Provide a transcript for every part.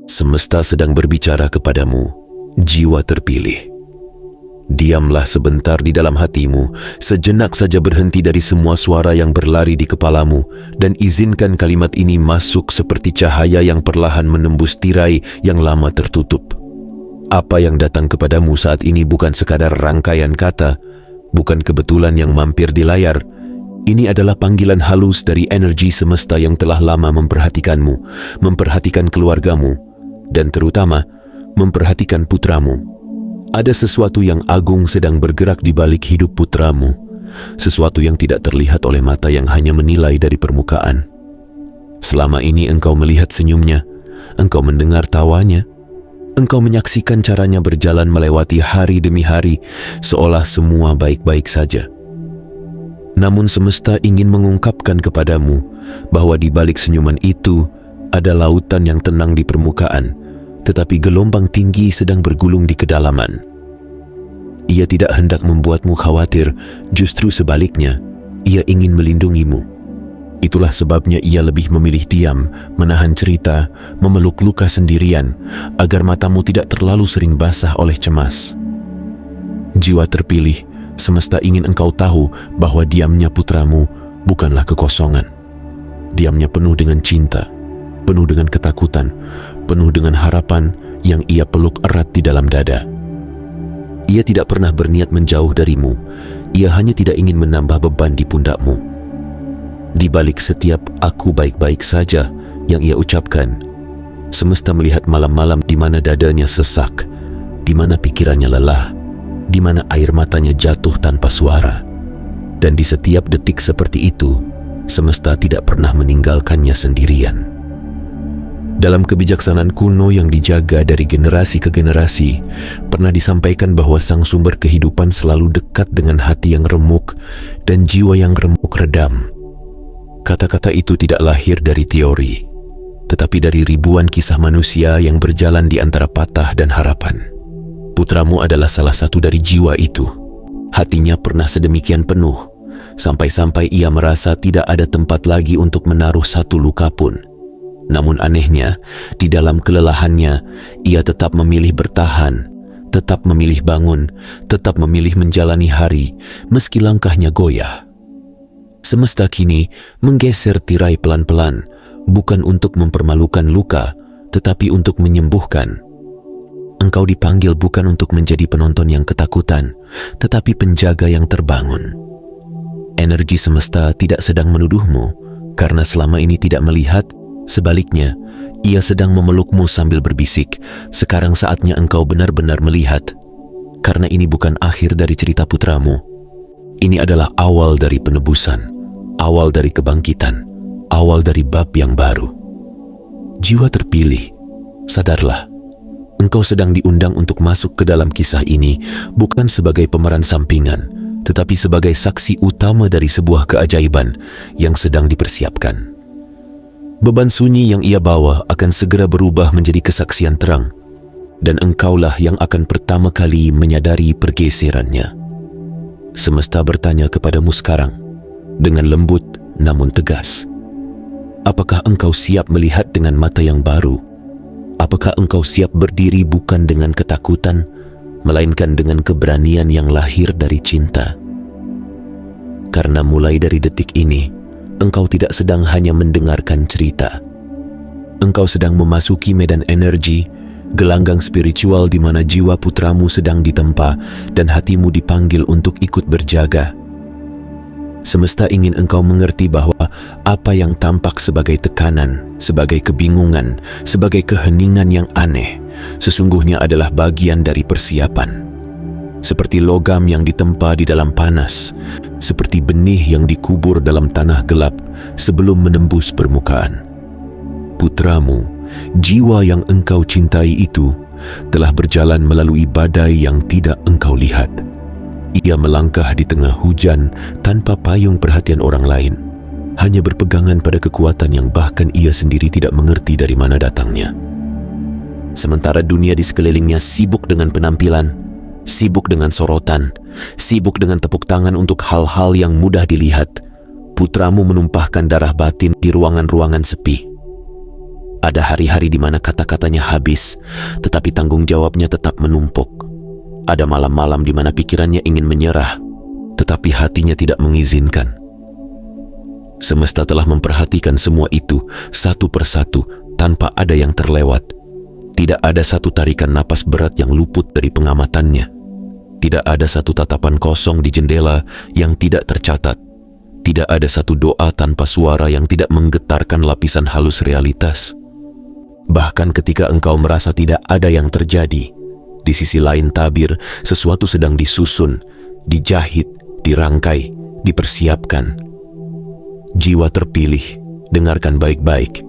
Semesta sedang berbicara kepadamu, jiwa terpilih. Diamlah sebentar di dalam hatimu, sejenak saja berhenti dari semua suara yang berlari di kepalamu, dan izinkan kalimat ini masuk seperti cahaya yang perlahan menembus tirai yang lama tertutup. Apa yang datang kepadamu saat ini bukan sekadar rangkaian kata, bukan kebetulan yang mampir di layar. Ini adalah panggilan halus dari energi semesta yang telah lama memperhatikanmu, memperhatikan keluargamu, dan terutama memperhatikan putramu. Ada sesuatu yang agung sedang bergerak di balik hidup putramu, sesuatu yang tidak terlihat oleh mata yang hanya menilai dari permukaan. Selama ini engkau melihat senyumnya, engkau mendengar tawanya, engkau menyaksikan caranya berjalan melewati hari demi hari, seolah semua baik-baik saja. Namun semesta ingin mengungkapkan kepadamu bahwa di balik senyuman itu ada lautan yang tenang di permukaan, tetapi gelombang tinggi sedang bergulung di kedalaman. Ia tidak hendak membuatmu khawatir, justru sebaliknya, ia ingin melindungimu. Itulah sebabnya ia lebih memilih diam, menahan cerita, memeluk luka sendirian, agar matamu tidak terlalu sering basah oleh cemas. Jiwa terpilih, semesta ingin engkau tahu bahwa diamnya putramu bukanlah kekosongan. Diamnya penuh dengan cinta, penuh dengan ketakutan, penuh dengan harapan yang ia peluk erat di dalam dada. Ia tidak pernah berniat menjauh darimu, ia hanya tidak ingin menambah beban di pundakmu. Di balik setiap "aku baik-baik saja" yang ia ucapkan, semesta melihat malam-malam di mana dadanya sesak, di mana pikirannya lelah, di mana air matanya jatuh tanpa suara. Dan di setiap detik seperti itu, semesta tidak pernah meninggalkannya sendirian. Dalam kebijaksanaan kuno yang dijaga dari generasi ke generasi, pernah disampaikan bahwa sang sumber kehidupan selalu dekat dengan hati yang remuk dan jiwa yang remuk redam. Kata-kata itu tidak lahir dari teori, tetapi dari ribuan kisah manusia yang berjalan di antara patah dan harapan. Putramu adalah salah satu dari jiwa itu. Hatinya pernah sedemikian penuh, sampai-sampai ia merasa tidak ada tempat lagi untuk menaruh satu luka pun. Namun anehnya, di dalam kelelahannya, ia tetap memilih bertahan, tetap memilih bangun, tetap memilih menjalani hari, meski langkahnya goyah. Semesta kini menggeser tirai pelan-pelan, bukan untuk mempermalukan luka, tetapi untuk menyembuhkan. Engkau dipanggil bukan untuk menjadi penonton yang ketakutan, tetapi penjaga yang terbangun. Energi semesta tidak sedang menuduhmu, karena selama ini tidak melihat. Sebaliknya, ia sedang memelukmu sambil berbisik, sekarang saatnya engkau benar-benar melihat. Karena ini bukan akhir dari cerita putramu. Ini adalah awal dari penebusan, awal dari kebangkitan, awal dari bab yang baru. Jiwa terpilih, sadarlah. Engkau sedang diundang untuk masuk ke dalam kisah ini, bukan sebagai pemeran sampingan, tetapi sebagai saksi utama dari sebuah keajaiban yang sedang dipersiapkan. Beban sunyi yang ia bawa akan segera berubah menjadi kesaksian terang, dan engkaulah yang akan pertama kali menyadari pergeserannya. Semesta bertanya kepadamu sekarang, dengan lembut namun tegas. Apakah engkau siap melihat dengan mata yang baru? Apakah engkau siap berdiri bukan dengan ketakutan, melainkan dengan keberanian yang lahir dari cinta? Karena mulai dari detik ini, engkau tidak sedang hanya mendengarkan cerita. Engkau sedang memasuki medan energi, gelanggang spiritual di mana jiwa putramu sedang ditempa dan hatimu dipanggil untuk ikut berjaga. Semesta ingin engkau mengerti bahwa apa yang tampak sebagai tekanan, sebagai kebingungan, sebagai keheningan yang aneh, sesungguhnya adalah bagian dari persiapan. Seperti logam yang ditempa di dalam panas, seperti benih yang dikubur dalam tanah gelap sebelum menembus permukaan. Putramu, jiwa yang engkau cintai itu, telah berjalan melalui badai yang tidak engkau lihat. Ia melangkah di tengah hujan tanpa payung perhatian orang lain, hanya berpegangan pada kekuatan yang bahkan ia sendiri tidak mengerti dari mana datangnya. Sementara dunia di sekelilingnya sibuk dengan penampilan, sibuk dengan sorotan, sibuk dengan tepuk tangan untuk hal-hal yang mudah dilihat, putramu menumpahkan darah batin di ruangan-ruangan sepi. Ada hari-hari di mana kata-katanya habis, tetapi tanggung jawabnya tetap menumpuk. Ada malam-malam di mana pikirannya ingin menyerah, tetapi hatinya tidak mengizinkan. Semesta telah memperhatikan semua itu satu persatu tanpa ada yang terlewat. Tidak ada satu tarikan napas berat yang luput dari pengamatannya. Tidak ada satu tatapan kosong di jendela yang tidak tercatat. Tidak ada satu doa tanpa suara yang tidak menggetarkan lapisan halus realitas. Bahkan ketika engkau merasa tidak ada yang terjadi, di sisi lain tabir sesuatu sedang disusun, dijahit, dirangkai, dipersiapkan. Jiwa terpilih, dengarkan baik-baik.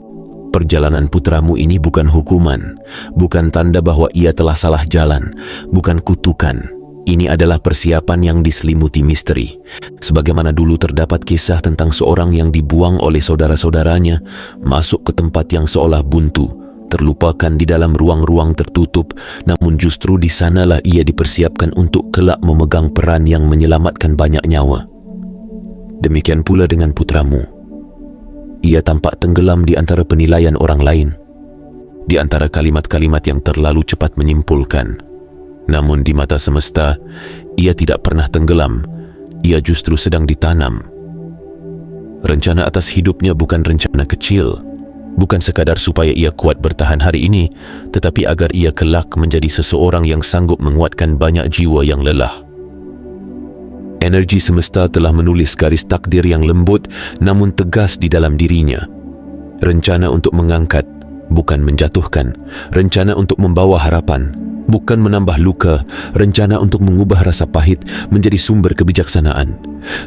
Perjalanan putramu ini bukan hukuman, bukan tanda bahwa ia telah salah jalan, bukan kutukan. Ini adalah persiapan yang diselimuti misteri. Sebagaimana dulu terdapat kisah tentang seorang yang dibuang oleh saudara-saudaranya masuk ke tempat yang seolah buntu, terlupakan di dalam ruang-ruang tertutup, namun justru di sanalah ia dipersiapkan untuk kelak memegang peran yang menyelamatkan banyak nyawa. Demikian pula dengan putramu. Ia tampak tenggelam di antara penilaian orang lain, di antara kalimat-kalimat yang terlalu cepat menyimpulkan. Namun di mata semesta, ia tidak pernah tenggelam, ia justru sedang ditanam. Rencana atas hidupnya bukan rencana kecil, bukan sekadar supaya ia kuat bertahan hari ini, tetapi agar ia kelak menjadi seseorang yang sanggup menguatkan banyak jiwa yang lelah. Energi semesta telah menulis garis takdir yang lembut namun tegas di dalam dirinya. Rencana untuk mengangkat, bukan menjatuhkan. Rencana untuk membawa harapan, bukan menambah luka. Rencana untuk mengubah rasa pahit menjadi sumber kebijaksanaan.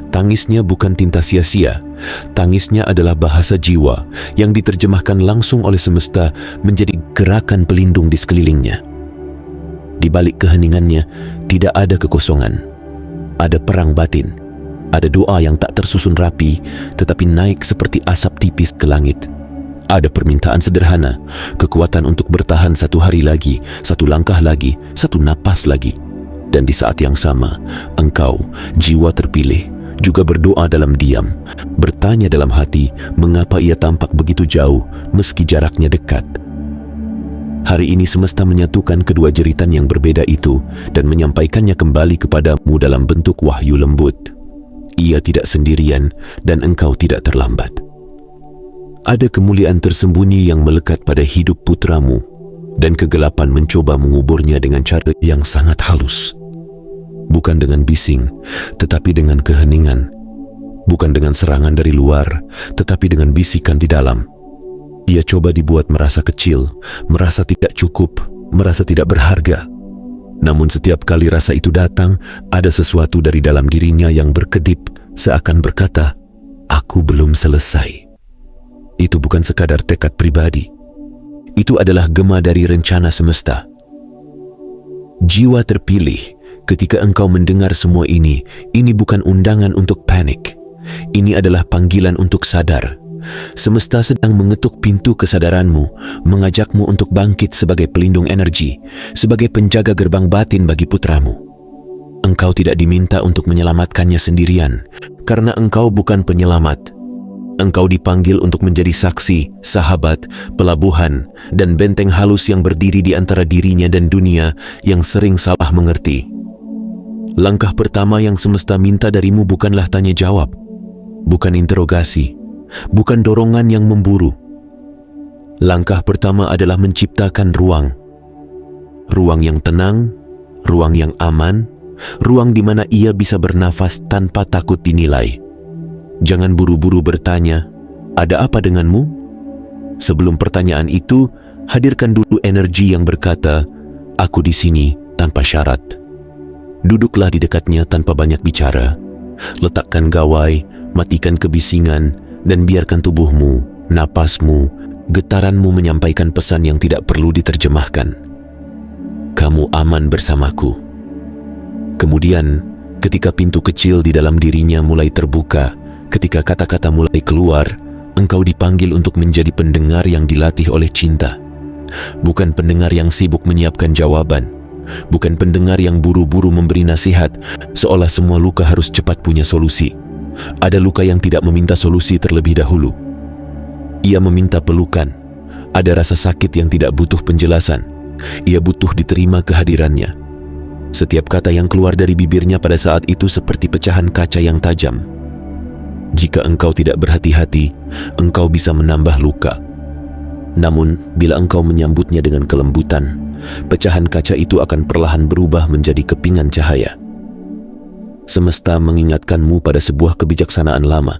Tangisnya bukan tinta sia-sia. Tangisnya adalah bahasa jiwa yang diterjemahkan langsung oleh semesta menjadi gerakan pelindung di sekelilingnya. Di balik keheningannya tidak ada kekosongan. Ada perang batin. Ada doa yang tak tersusun rapi tetapi naik seperti asap tipis ke langit. Ada permintaan sederhana, kekuatan untuk bertahan satu hari lagi, satu langkah lagi, satu napas lagi. Dan di saat yang sama, engkau, jiwa terpilih, juga berdoa dalam diam, bertanya dalam hati mengapa ia tampak begitu jauh meski jaraknya dekat. Hari ini semesta menyatukan kedua jeritan yang berbeda itu dan menyampaikannya kembali kepadamu dalam bentuk wahyu lembut. Ia tidak sendirian dan engkau tidak terlambat. Ada kemuliaan tersembunyi yang melekat pada hidup putramu dan kegelapan mencoba menguburnya dengan cara yang sangat halus. Bukan dengan bising, tetapi dengan keheningan. Bukan dengan serangan dari luar, tetapi dengan bisikan di dalam. Ia coba dibuat merasa kecil, merasa tidak cukup, merasa tidak berharga. Namun setiap kali rasa itu datang, ada sesuatu dari dalam dirinya yang berkedip, seakan berkata, "Aku belum selesai." Itu bukan sekadar tekad pribadi. Itu adalah gema dari rencana semesta. Jiwa terpilih, ketika engkau mendengar semua ini bukan undangan untuk panik. Ini adalah panggilan untuk sadar. Semesta sedang mengetuk pintu kesadaranmu, mengajakmu untuk bangkit sebagai pelindung energi, sebagai penjaga gerbang batin bagi putramu. Engkau tidak diminta untuk menyelamatkannya sendirian, karena engkau bukan penyelamat. Engkau dipanggil untuk menjadi saksi, sahabat, pelabuhan, dan benteng halus yang berdiri di antara dirinya dan dunia yang sering salah mengerti. Langkah pertama yang semesta minta darimu bukanlah tanya jawab, bukan interogasi, bukan dorongan yang memburu. Langkah pertama adalah menciptakan ruang. Ruang yang tenang, ruang yang aman, ruang di mana ia bisa bernafas tanpa takut dinilai. Jangan buru-buru bertanya, "Ada apa denganmu?" Sebelum pertanyaan itu, hadirkan dulu energi yang berkata, "Aku di sini," tanpa syarat. Duduklah di dekatnya tanpa banyak bicara. Letakkan gawai, matikan kebisingan, dan biarkan tubuhmu, napasmu, getaranmu menyampaikan pesan yang tidak perlu diterjemahkan. Kamu aman bersamaku. Kemudian, ketika pintu kecil di dalam dirinya mulai terbuka, ketika kata-kata mulai keluar, engkau dipanggil untuk menjadi pendengar yang dilatih oleh cinta. Bukan pendengar yang sibuk menyiapkan jawaban, bukan pendengar yang buru-buru memberi nasihat, seolah semua luka harus cepat punya solusi. Ada luka yang tidak meminta solusi terlebih dahulu. Ia meminta pelukan, Ada rasa sakit yang tidak butuh penjelasan. Ia butuh diterima kehadirannya. Setiap kata yang keluar dari bibirnya pada saat itu seperti pecahan kaca yang tajam. Jika engkau tidak berhati-hati, engkau bisa menambah luka. Namun, bila engkau menyambutnya dengan kelembutan, pecahan kaca itu akan perlahan berubah menjadi kepingan cahaya. Semesta mengingatkanmu pada sebuah kebijaksanaan lama.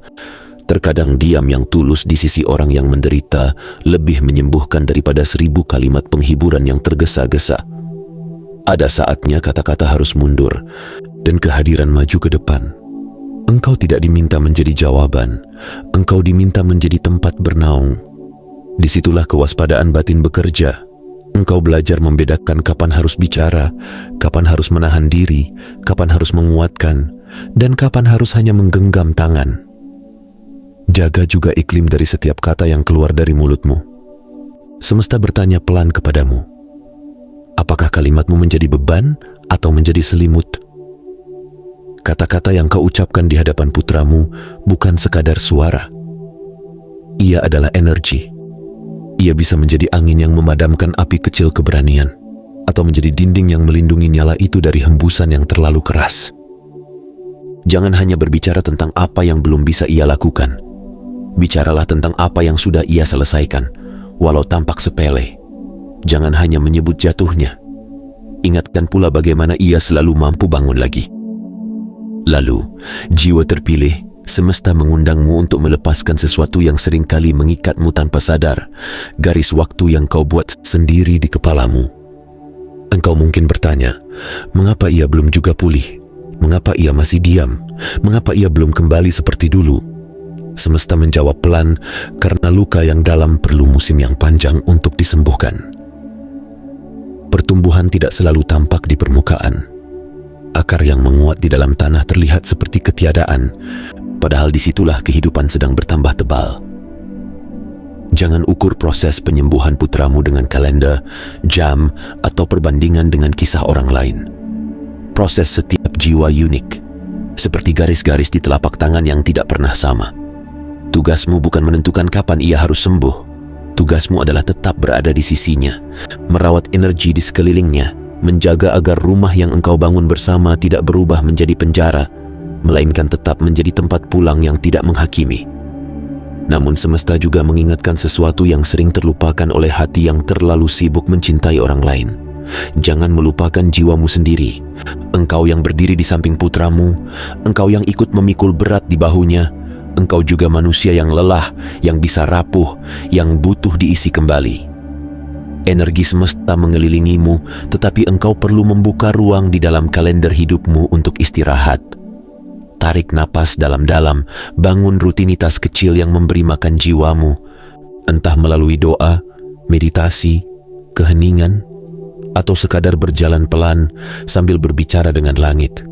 Terkadang diam yang tulus di sisi orang yang menderita lebih menyembuhkan daripada 1000 kalimat penghiburan yang tergesa-gesa. Ada saatnya kata-kata harus mundur dan kehadiran maju ke depan. Engkau tidak diminta menjadi jawaban, engkau diminta menjadi tempat bernaung. Disitulah kewaspadaan batin bekerja. Engkau belajar membedakan kapan harus bicara, kapan harus menahan diri, kapan harus menguatkan, dan kapan harus hanya menggenggam tangan. Jaga juga iklim dari setiap kata yang keluar dari mulutmu. Semesta bertanya pelan kepadamu, apakah kalimatmu menjadi beban atau menjadi selimut? Kata-kata yang kau ucapkan di hadapan putramu bukan sekadar suara. Ia adalah energi. Ia bisa menjadi angin yang memadamkan api kecil keberanian, atau menjadi dinding yang melindungi nyala itu dari hembusan yang terlalu keras. Jangan hanya berbicara tentang apa yang belum bisa ia lakukan. Bicaralah tentang apa yang sudah ia selesaikan, walau tampak sepele. Jangan hanya menyebut jatuhnya. Ingatkan pula bagaimana ia selalu mampu bangun lagi. Lalu, jiwa terpilih, semesta mengundangmu untuk melepaskan sesuatu yang seringkali mengikatmu tanpa sadar, garis waktu yang kau buat sendiri di kepalamu. Engkau mungkin bertanya, mengapa ia belum juga pulih? Mengapa ia masih diam? Mengapa ia belum kembali seperti dulu? Semesta menjawab pelan, karena luka yang dalam perlu musim yang panjang untuk disembuhkan. Pertumbuhan tidak selalu tampak di permukaan. Akar yang menguat di dalam tanah terlihat seperti ketiadaan, padahal disitulah kehidupan sedang bertambah tebal. Jangan ukur proses penyembuhan putramu dengan kalender, jam, atau perbandingan dengan kisah orang lain. Proses setiap jiwa unik, seperti garis-garis di telapak tangan yang tidak pernah sama. Tugasmu bukan menentukan kapan ia harus sembuh. Tugasmu adalah tetap berada di sisinya, merawat energi di sekelilingnya, menjaga agar rumah yang engkau bangun bersama tidak berubah menjadi penjara, melainkan tetap menjadi tempat pulang yang tidak menghakimi. Namun semesta juga mengingatkan sesuatu yang sering terlupakan oleh hati yang terlalu sibuk mencintai orang lain. Jangan melupakan jiwamu sendiri. Engkau yang berdiri di samping putramu, engkau yang ikut memikul berat di bahunya, engkau juga manusia yang lelah, yang bisa rapuh, yang butuh diisi kembali. Energi semesta mengelilingimu, tetapi engkau perlu membuka ruang di dalam kalender hidupmu untuk istirahat. Tarik napas dalam-dalam, bangun rutinitas kecil yang memberi makan jiwamu, entah melalui doa, meditasi, keheningan, atau sekadar berjalan pelan sambil berbicara dengan langit.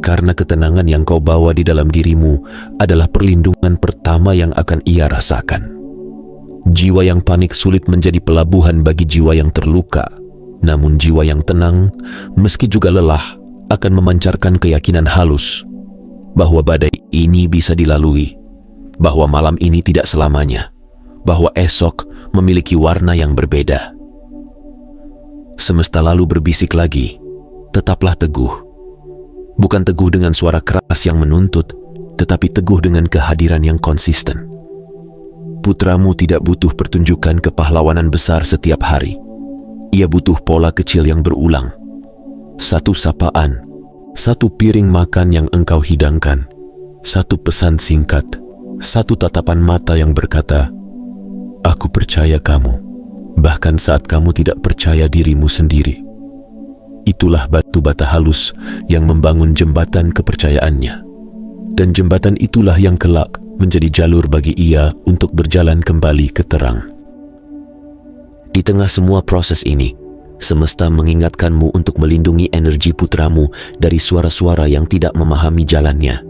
Karena ketenangan yang kau bawa di dalam dirimu adalah perlindungan pertama yang akan ia rasakan. Jiwa yang panik sulit menjadi pelabuhan bagi jiwa yang terluka. Namun jiwa yang tenang, meski juga lelah, akan memancarkan keyakinan halus bahwa badai ini bisa dilalui, bahwa malam ini tidak selamanya, bahwa esok memiliki warna yang berbeda. Semesta lalu berbisik lagi, tetaplah teguh. Bukan teguh dengan suara keras yang menuntut, tetapi teguh dengan kehadiran yang konsisten. Putramu tidak butuh pertunjukan kepahlawanan besar setiap hari. Ia butuh pola kecil yang berulang. Satu sapaan, satu piring makan yang engkau hidangkan, satu pesan singkat, satu tatapan mata yang berkata, "Aku percaya kamu," bahkan saat kamu tidak percaya dirimu sendiri. Itulah batu bata halus yang membangun jembatan kepercayaannya. Dan jembatan itulah yang kelak menjadi jalur bagi ia untuk berjalan kembali ke terang. Di tengah semua proses ini, semesta mengingatkanmu untuk melindungi energi putramu dari suara-suara yang tidak memahami jalannya.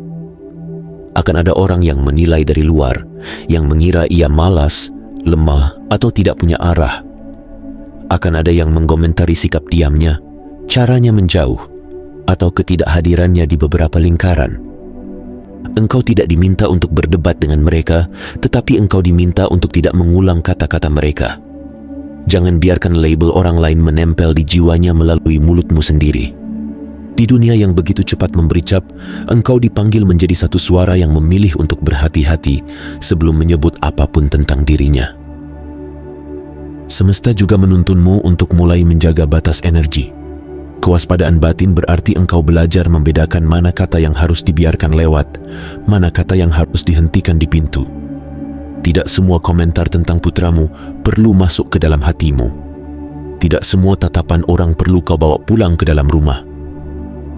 Akan ada orang yang menilai dari luar, yang mengira ia malas, lemah, atau tidak punya arah. Akan ada yang mengomentari sikap diamnya, caranya menjauh, atau ketidakhadirannya di beberapa lingkaran. Engkau tidak diminta untuk berdebat dengan mereka, tetapi engkau diminta untuk tidak mengulang kata-kata mereka. Jangan biarkan label orang lain menempel di jiwanya melalui mulutmu sendiri. Di dunia yang begitu cepat memberi cap, engkau dipanggil menjadi satu suara yang memilih untuk berhati-hati sebelum menyebut apapun tentang dirinya. Semesta juga menuntunmu untuk mulai menjaga batas energi. Kewaspadaan batin berarti engkau belajar membedakan mana kata yang harus dibiarkan lewat, mana kata yang harus dihentikan di pintu. Tidak semua komentar tentang putramu perlu masuk ke dalam hatimu. Tidak semua tatapan orang perlu kau bawa pulang ke dalam rumah.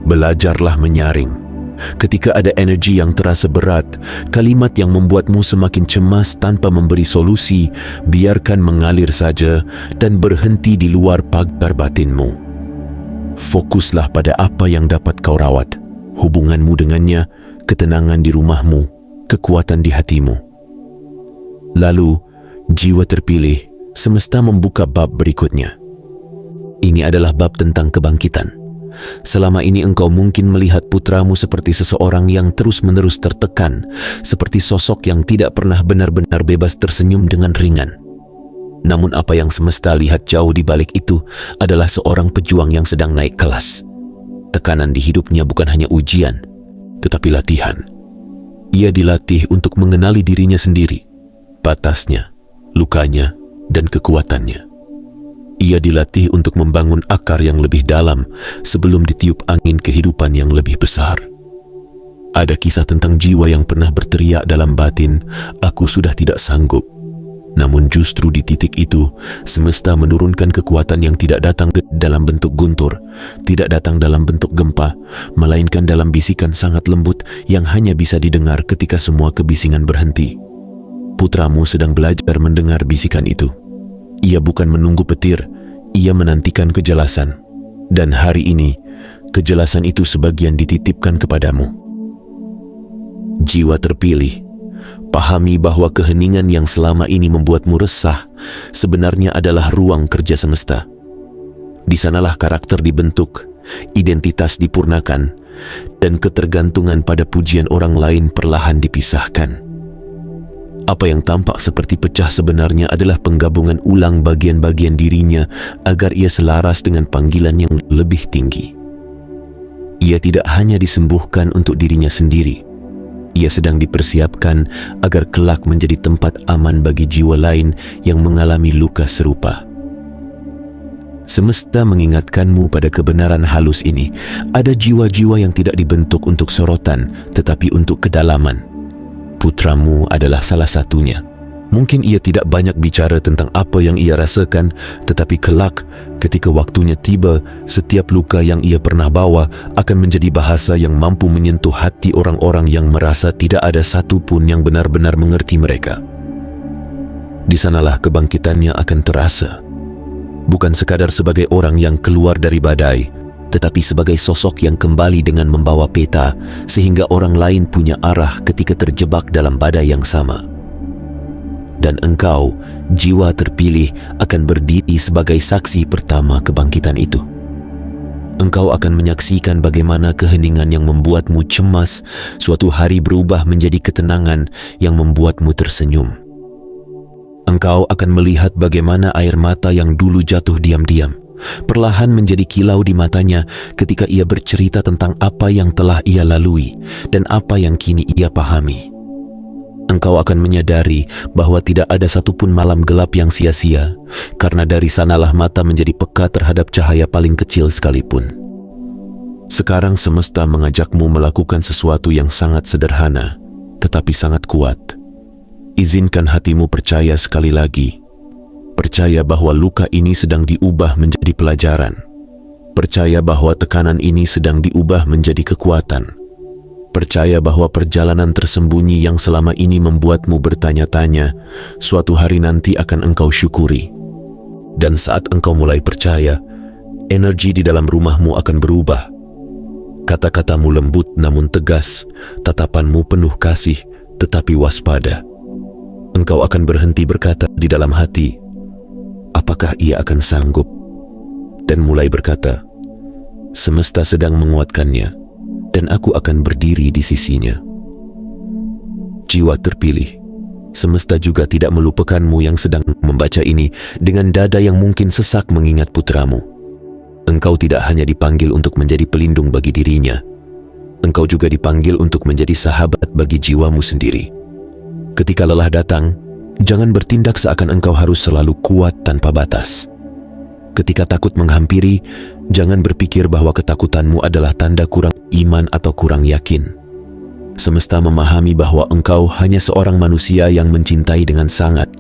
Belajarlah menyaring. Ketika ada energi yang terasa berat, kalimat yang membuatmu semakin cemas tanpa memberi solusi, biarkan mengalir saja dan berhenti di luar pagar batinmu. Fokuslah pada apa yang dapat kau rawat, hubunganmu dengannya, ketenangan di rumahmu, kekuatan di hatimu. Lalu, jiwa terpilih, semesta membuka bab berikutnya. Ini adalah bab tentang kebangkitan. Selama ini engkau mungkin melihat putramu seperti seseorang yang terus-menerus tertekan, seperti sosok yang tidak pernah benar-benar bebas tersenyum dengan ringan. Namun apa yang semesta lihat jauh di balik itu adalah seorang pejuang yang sedang naik kelas. Tekanan di hidupnya bukan hanya ujian, tetapi latihan. Ia dilatih untuk mengenali dirinya sendiri, batasnya, lukanya, dan kekuatannya. Ia dilatih untuk membangun akar yang lebih dalam sebelum ditiup angin kehidupan yang lebih besar. Ada kisah tentang jiwa yang pernah berteriak dalam batin, "Aku sudah tidak sanggup." Namun justru di titik itu, semesta menurunkan kekuatan yang tidak datang dalam bentuk guntur, tidak datang dalam bentuk gempa, melainkan dalam bisikan sangat lembut yang hanya bisa didengar ketika semua kebisingan berhenti. Putramu sedang belajar mendengar bisikan itu. Ia bukan menunggu petir, ia menantikan kejelasan. Dan hari ini, kejelasan itu sebagian dititipkan kepadamu. Jiwa terpilih, pahami bahwa keheningan yang selama ini membuatmu resah sebenarnya adalah ruang kerja semesta. Di sanalah karakter dibentuk, identitas dipurnakan, dan ketergantungan pada pujian orang lain perlahan dipisahkan. Apa yang tampak seperti pecah sebenarnya adalah penggabungan ulang bagian-bagian dirinya agar ia selaras dengan panggilan yang lebih tinggi. Ia tidak hanya disembuhkan untuk dirinya sendiri. Ia sedang dipersiapkan agar kelak menjadi tempat aman bagi jiwa lain yang mengalami luka serupa. Semesta mengingatkanmu pada kebenaran halus ini. Ada jiwa-jiwa yang tidak dibentuk untuk sorotan, tetapi untuk kedalaman. Putramu adalah salah satunya. Mungkin ia tidak banyak bicara tentang apa yang ia rasakan, tetapi kelak, ketika waktunya tiba, setiap luka yang ia pernah bawa akan menjadi bahasa yang mampu menyentuh hati orang-orang yang merasa tidak ada satu pun yang benar-benar mengerti mereka. Di sanalah kebangkitannya akan terasa. Bukan sekadar sebagai orang yang keluar dari badai, tetapi sebagai sosok yang kembali dengan membawa peta sehingga orang lain punya arah ketika terjebak dalam badai yang sama. Dan engkau, jiwa terpilih, akan berdiri sebagai saksi pertama kebangkitan itu. Engkau akan menyaksikan bagaimana keheningan yang membuatmu cemas suatu hari berubah menjadi ketenangan yang membuatmu tersenyum. Engkau akan melihat bagaimana air mata yang dulu jatuh diam-diam perlahan menjadi kilau di matanya ketika ia bercerita tentang apa yang telah ia lalui dan apa yang kini ia pahami. Engkau akan menyadari bahwa tidak ada satupun malam gelap yang sia-sia, karena dari sanalah mata menjadi peka terhadap cahaya paling kecil sekalipun. Sekarang semesta mengajakmu melakukan sesuatu yang sangat sederhana, tetapi sangat kuat. Izinkan hatimu percaya sekali lagi. Percaya bahwa luka ini sedang diubah menjadi pelajaran. Percaya bahwa tekanan ini sedang diubah menjadi kekuatan. Percaya bahwa perjalanan tersembunyi yang selama ini membuatmu bertanya-tanya, suatu hari nanti akan engkau syukuri. Dan saat engkau mulai percaya, energi di dalam rumahmu akan berubah. Kata-katamu lembut namun tegas, tatapanmu penuh kasih tetapi waspada. Engkau akan berhenti berkata di dalam hati, apakah ia akan sanggup? Dan mulai berkata, semesta sedang menguatkannya, dan aku akan berdiri di sisinya. jiwa terpilih. Semesta juga tidak melupakanmu yang sedang membaca ini dengan dada yang mungkin sesak mengingat putramu. Engkau tidak hanya dipanggil untuk menjadi pelindung bagi dirinya, engkau juga dipanggil untuk menjadi sahabat bagi jiwamu sendiri. Ketika lelah datang, jangan bertindak seakan engkau harus selalu kuat tanpa batas. Ketika takut menghampiri, jangan berpikir bahwa ketakutanmu adalah tanda kurang iman atau kurang yakin. Semesta memahami bahwa engkau hanya seorang manusia yang mencintai dengan sangat.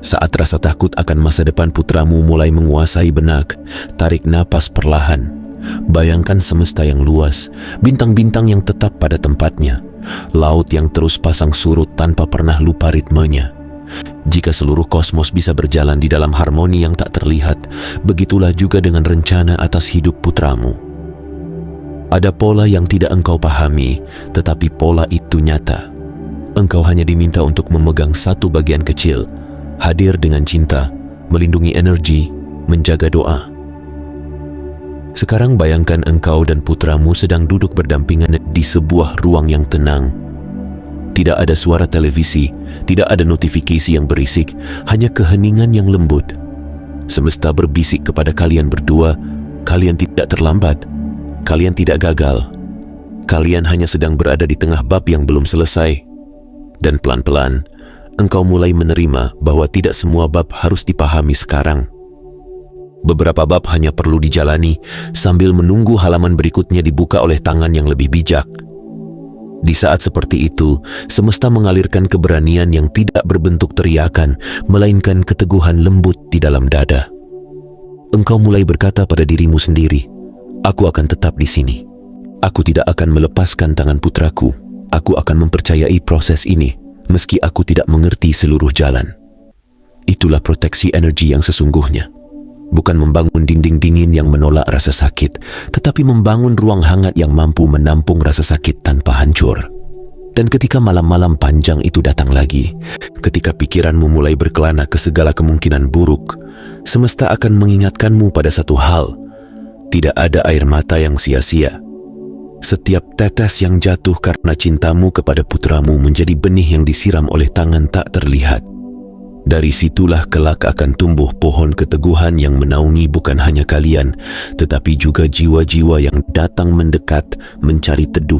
Saat rasa takut akan masa depan putramu mulai menguasai benak, tarik napas perlahan. Bayangkan semesta yang luas, bintang-bintang yang tetap pada tempatnya, laut yang terus pasang surut tanpa pernah lupa ritmenya. Jika seluruh kosmos bisa berjalan di dalam harmoni yang tak terlihat, begitulah juga dengan rencana atas hidup putramu. Ada pola yang tidak engkau pahami, tetapi pola itu nyata. Engkau hanya diminta untuk memegang satu bagian kecil, hadir dengan cinta, melindungi energi, menjaga doa. Sekarang bayangkan engkau dan putramu sedang duduk berdampingan di sebuah ruang yang tenang. Tidak ada suara televisi, tidak ada notifikasi yang berisik, hanya keheningan yang lembut. Semesta berbisik kepada kalian berdua, kalian tidak terlambat, kalian tidak gagal. Kalian hanya sedang berada di tengah bab yang belum selesai. Dan pelan-pelan, engkau mulai menerima bahwa tidak semua bab harus dipahami sekarang. Beberapa bab hanya perlu dijalani sambil menunggu halaman berikutnya dibuka oleh tangan yang lebih bijak. Di saat seperti itu, semesta mengalirkan keberanian yang tidak berbentuk teriakan, melainkan keteguhan lembut di dalam dada. Engkau mulai berkata pada dirimu sendiri, "Aku akan tetap di sini. Aku tidak akan melepaskan tangan putraku. Aku akan mempercayai proses ini, meski aku tidak mengerti seluruh jalan." Itulah proteksi energi yang sesungguhnya. Bukan membangun dinding dingin yang menolak rasa sakit, tetapi membangun ruang hangat yang mampu menampung rasa sakit tanpa hancur. Dan ketika malam-malam panjang itu datang lagi, ketika pikiranmu mulai berkelana ke segala kemungkinan buruk, semesta akan mengingatkanmu pada satu hal: tidak ada air mata yang sia-sia. Setiap tetes yang jatuh karena cintamu kepada putramu menjadi benih yang disiram oleh tangan tak terlihat. Dari situlah kelak akan tumbuh pohon keteguhan yang menaungi bukan hanya kalian, tetapi juga jiwa-jiwa yang datang mendekat, mencari teduh,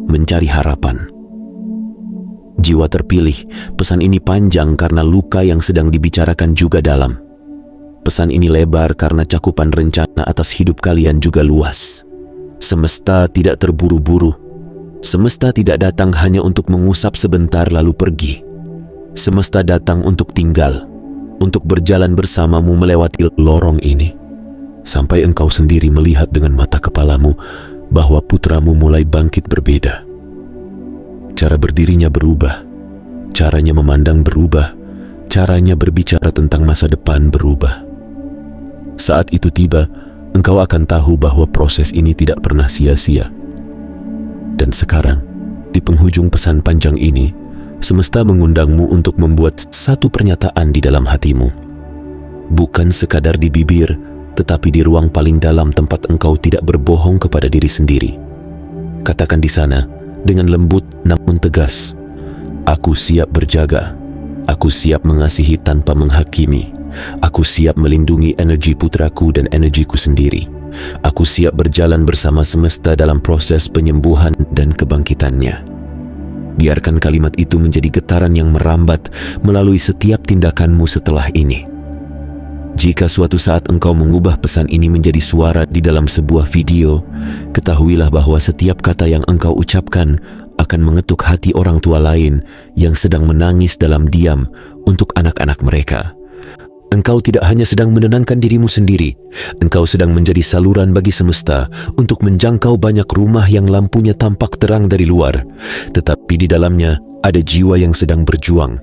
mencari harapan. Jiwa terpilih, pesan ini panjang karena luka yang sedang dibicarakan juga dalam. Pesan ini lebar karena cakupan rencana atas hidup kalian juga luas. Semesta tidak terburu-buru. Semesta tidak datang hanya untuk mengusap sebentar lalu pergi. Semesta datang untuk tinggal, untuk berjalan bersamamu melewati lorong ini, sampai engkau sendiri melihat dengan mata kepalamu bahwa putramu mulai bangkit berbeda. Cara berdirinya berubah, caranya memandang berubah, caranya berbicara tentang masa depan berubah. Saat itu tiba, engkau akan tahu bahwa proses ini tidak pernah sia-sia. Dan sekarang, di penghujung pesan panjang ini, semesta mengundangmu untuk membuat satu pernyataan di dalam hatimu. Bukan sekadar di bibir, tetapi di ruang paling dalam tempat engkau tidak berbohong kepada diri sendiri. Katakan di sana, dengan lembut namun tegas, "Aku siap berjaga. Aku siap mengasihi tanpa menghakimi. Aku siap melindungi energi putraku dan energiku sendiri. Aku siap berjalan bersama semesta dalam proses penyembuhan dan kebangkitannya." Biarkan kalimat itu menjadi getaran yang merambat melalui setiap tindakanmu setelah ini. Jika suatu saat engkau mengubah pesan ini menjadi suara di dalam sebuah video, ketahuilah bahwa setiap kata yang engkau ucapkan akan mengetuk hati orang tua lain yang sedang menangis dalam diam untuk anak-anak mereka. Engkau tidak hanya sedang menenangkan dirimu sendiri, engkau sedang menjadi saluran bagi semesta untuk menjangkau banyak rumah yang lampunya tampak terang dari luar, tetapi di dalamnya ada jiwa yang sedang berjuang.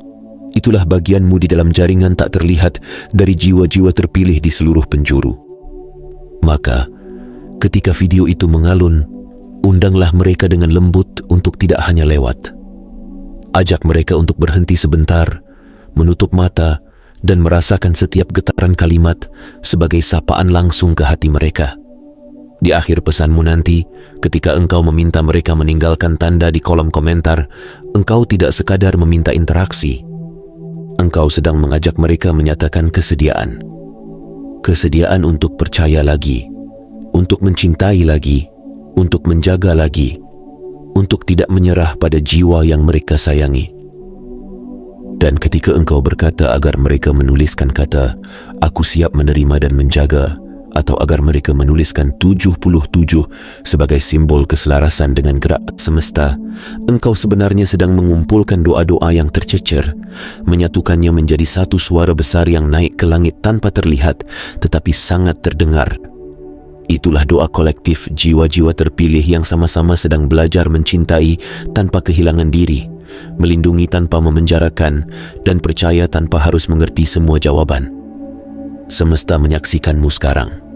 Itulah bagianmu di dalam jaringan tak terlihat dari jiwa-jiwa terpilih di seluruh penjuru. Maka, ketika video itu mengalun, undanglah mereka dengan lembut untuk tidak hanya lewat. Ajak mereka untuk berhenti sebentar, menutup mata, dan merasakan setiap getaran kalimat sebagai sapaan langsung ke hati mereka. Di akhir pesanmu nanti, ketika engkau meminta mereka meninggalkan tanda di kolom komentar, engkau tidak sekadar meminta interaksi. Engkau sedang mengajak mereka menyatakan kesediaan. Kesediaan untuk percaya lagi, untuk mencintai lagi, untuk menjaga lagi, untuk tidak menyerah pada jiwa yang mereka sayangi. Dan ketika engkau berkata agar mereka menuliskan kata, "Aku siap menerima dan menjaga," atau agar mereka menuliskan 77 sebagai simbol keselarasan dengan gerak semesta, engkau sebenarnya sedang mengumpulkan doa-doa yang tercecer, menyatukannya menjadi satu suara besar yang naik ke langit tanpa terlihat, tetapi sangat terdengar. Itulah doa kolektif jiwa-jiwa terpilih yang sama-sama sedang belajar mencintai tanpa kehilangan diri, melindungi tanpa memenjarakan, dan percaya tanpa harus mengerti semua jawaban. Semesta menyaksikanmu sekarang.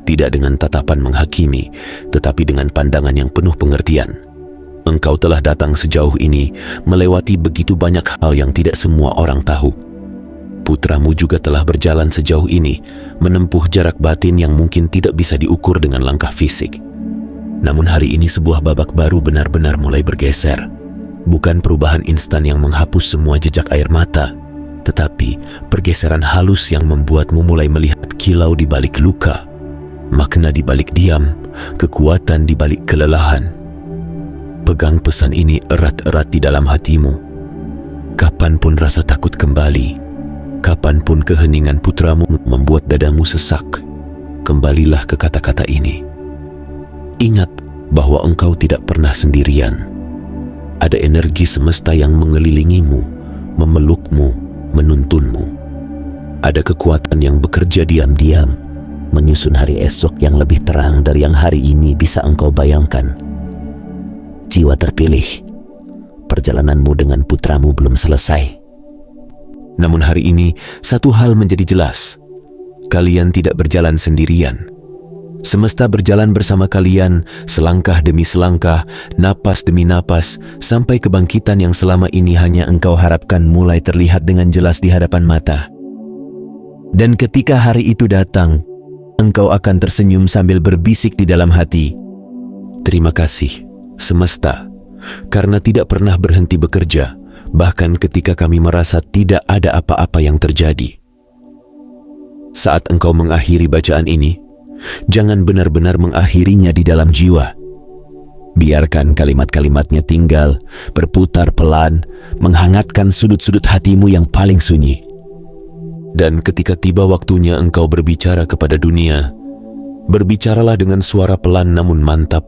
Tidak dengan tatapan menghakimi, tetapi dengan pandangan yang penuh pengertian. Engkau telah datang sejauh ini, melewati begitu banyak hal yang tidak semua orang tahu. Putramu juga telah berjalan sejauh ini, menempuh jarak batin yang mungkin tidak bisa diukur dengan langkah fisik. Namun hari ini sebuah babak baru benar-benar mulai bergeser. Bukan perubahan instan yang menghapus semua jejak air mata, tetapi pergeseran halus yang membuatmu mulai melihat kilau di balik luka, makna di balik diam, kekuatan di balik kelelahan. Pegang pesan ini erat-erat di dalam hatimu. Kapanpun rasa takut kembali, kapanpun keheningan putramu membuat dadamu sesak, kembalilah ke kata-kata ini. Ingat bahwa engkau tidak pernah sendirian. Ada energi semesta yang mengelilingimu, memelukmu, menuntunmu. Ada kekuatan yang bekerja diam-diam, menyusun hari esok yang lebih terang dari yang hari ini bisa engkau bayangkan. Jiwa terpilih, perjalananmu dengan putramu belum selesai. Namun hari ini, satu hal menjadi jelas. Kalian tidak berjalan sendirian. Semesta berjalan bersama kalian, selangkah demi selangkah, napas demi napas, sampai kebangkitan yang selama ini hanya engkau harapkan mulai terlihat dengan jelas di hadapan mata. Dan ketika hari itu datang, engkau akan tersenyum sambil berbisik di dalam hati, "Terima kasih, semesta, karena tidak pernah berhenti bekerja, bahkan ketika kami merasa tidak ada apa-apa yang terjadi." Saat engkau mengakhiri bacaan ini, jangan benar-benar mengakhirinya di dalam jiwa. Biarkan kalimat-kalimatnya tinggal, berputar pelan, menghangatkan sudut-sudut hatimu yang paling sunyi. Dan ketika tiba waktunya engkau berbicara kepada dunia, berbicaralah dengan suara pelan namun mantap.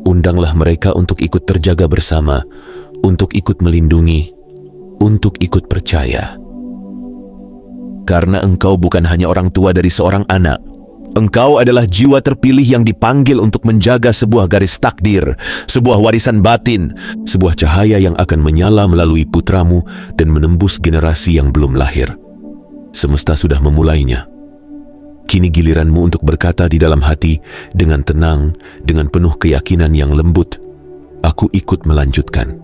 Undanglah mereka untuk ikut terjaga bersama, untuk ikut melindungi, untuk ikut percaya. Karena engkau bukan hanya orang tua dari seorang anak, engkau adalah jiwa terpilih yang dipanggil untuk menjaga sebuah garis takdir, sebuah warisan batin, sebuah cahaya yang akan menyala melalui putramu dan menembus generasi yang belum lahir. Semesta sudah memulainya. Kini giliranmu untuk berkata di dalam hati dengan tenang, dengan penuh keyakinan yang lembut, "Aku ikut melanjutkan."